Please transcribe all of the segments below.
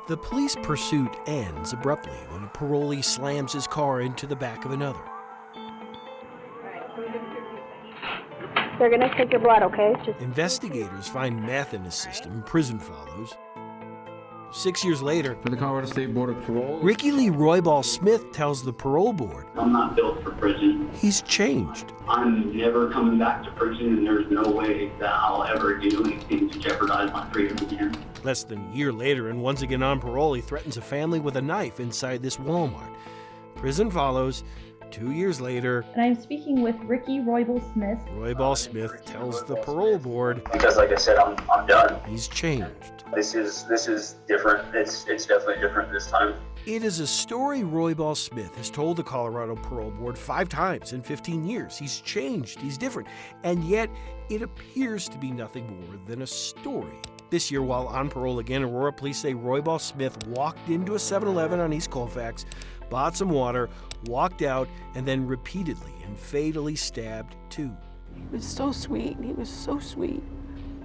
The police pursuit ends abruptly when a parolee slams his car into the back of another. They're gonna take your blood, okay? Investigators find meth in his system. Prison follows. 6 years later, For the Colorado State Board of Parole, Ricky Lee Roybal Smith tells the parole board I'm not built for prison. he's changed. I'm never coming back to prison, and there's no way that I'll ever do anything to jeopardize my freedom again. Less than a year later, and once again on parole, he threatens a family with a knife inside this Walmart. Prison follows. 2 years later, And I'm speaking with Ricky Roybal Smith. Roybal Smith tells the parole board Because, like I said, I'm done. he's changed. This is different. It's definitely different this time. It is a story Roybal Smith has told the Colorado Parole Board 5 times in 15 years. He's changed, he's different, and yet it appears to be nothing more than a story. This year, while on parole again, Aurora police say Roybal Smith walked into a 7-Eleven on East Colfax, bought some water, walked out, and then repeatedly and fatally stabbed 2. He was so sweet. He was so sweet.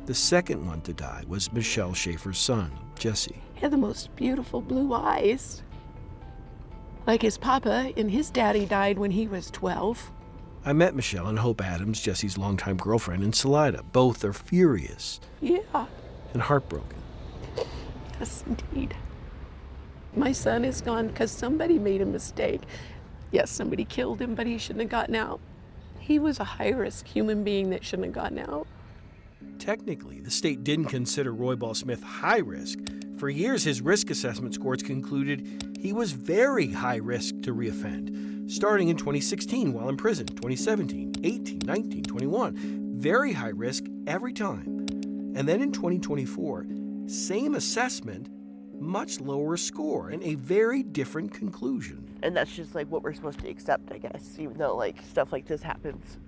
The second one to die was Michelle Schaefer's son, Jesse. He had the most beautiful blue eyes. Like his papa, and his daddy died when he was 12. I met Michelle and Hope Adams, Jesse's longtime girlfriend, in Salida. Both are furious Yeah, and heartbroken. yes, indeed. My son is gone because somebody made a mistake. Yes, somebody killed him, but he shouldn't have gotten out. He was a high-risk human being that shouldn't have gotten out. Technically, the state didn't consider Roybal Smith high risk. For years, his risk assessment scores concluded he was very high risk to reoffend, starting in 2016 while in prison, 2017, 18, 19, 21. Very high risk every time. And then in 2024, same assessment, much lower score, and a very different conclusion. And that's just like what we're supposed to accept, I guess, even though like stuff like this happens.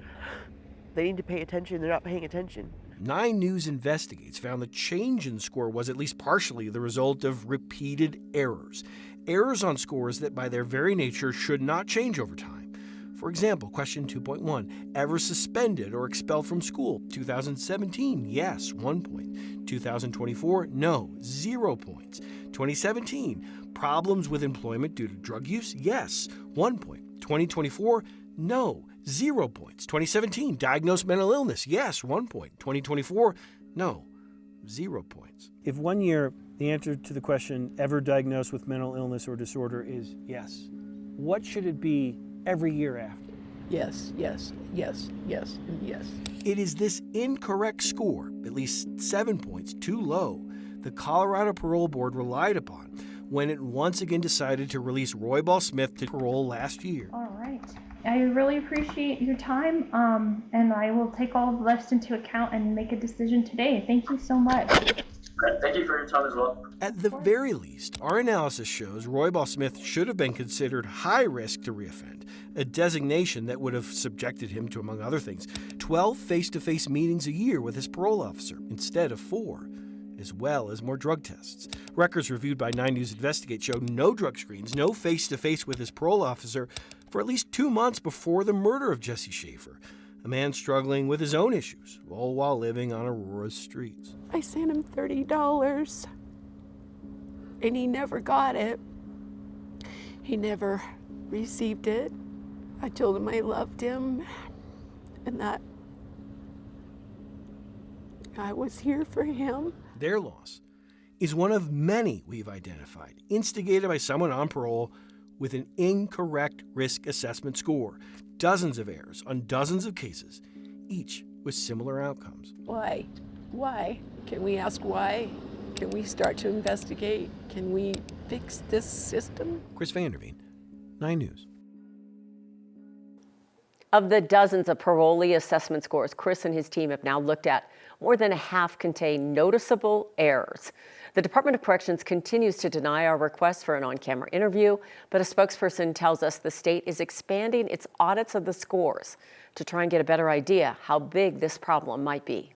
They need to pay attention, they're not paying attention. 9 News Investigates found the change in score was at least partially the result of repeated errors. Errors on scores that by their very nature should not change over time. For example, question 2.1, ever suspended or expelled from school? 2017, yes, 1 point. 2024, no, 0 points. 2017, problems with employment due to drug use? Yes, 1 point. 2024, no, 0 points. 2017, diagnosed mental illness? Yes, 1 point. 2024, no, 0 points. If 1 year the answer to the question, ever diagnosed with mental illness or disorder, is yes, what should it be every year after? Yes, yes, yes, yes, and yes. It is this incorrect score, at least 7 points too low, the Colorado Parole Board relied upon when it once again decided to release Roybal Smith to parole last year. All right. I really appreciate your time, and I will take all of this into account and make a decision today. Thank you so much. Thank you for your time as well. At the very least, our analysis shows Roybal Smith should have been considered high risk to reoffend, a designation that would have subjected him to, among other things, 12 face-to-face meetings a year with his parole officer instead of 4, as well as more drug tests. Records reviewed by 9 News Investigate showed no drug screens, no face-to-face with his parole officer for at least 2 months before the murder of Jesse Schaefer, a man struggling with his own issues, all while living on Aurora's streets. I sent him $30, and he never got it. He never received it. I told him I loved him and that I was here for him. Their loss is one of many we've identified, instigated by someone on parole with an incorrect risk assessment score, dozens of errors on dozens of cases, each with similar outcomes. Why? Why? Can we ask why? Can we start to investigate? Can we fix this system? Chris Vanderveen, 9 News. Of the dozens of parolee assessment scores Chris and his team have now looked at, more than a half contain noticeable errors. The Department of Corrections continues to deny our request for an on-camera interview, but a spokesperson tells us the state is expanding its audits of the scores to try and get a better idea how big this problem might be.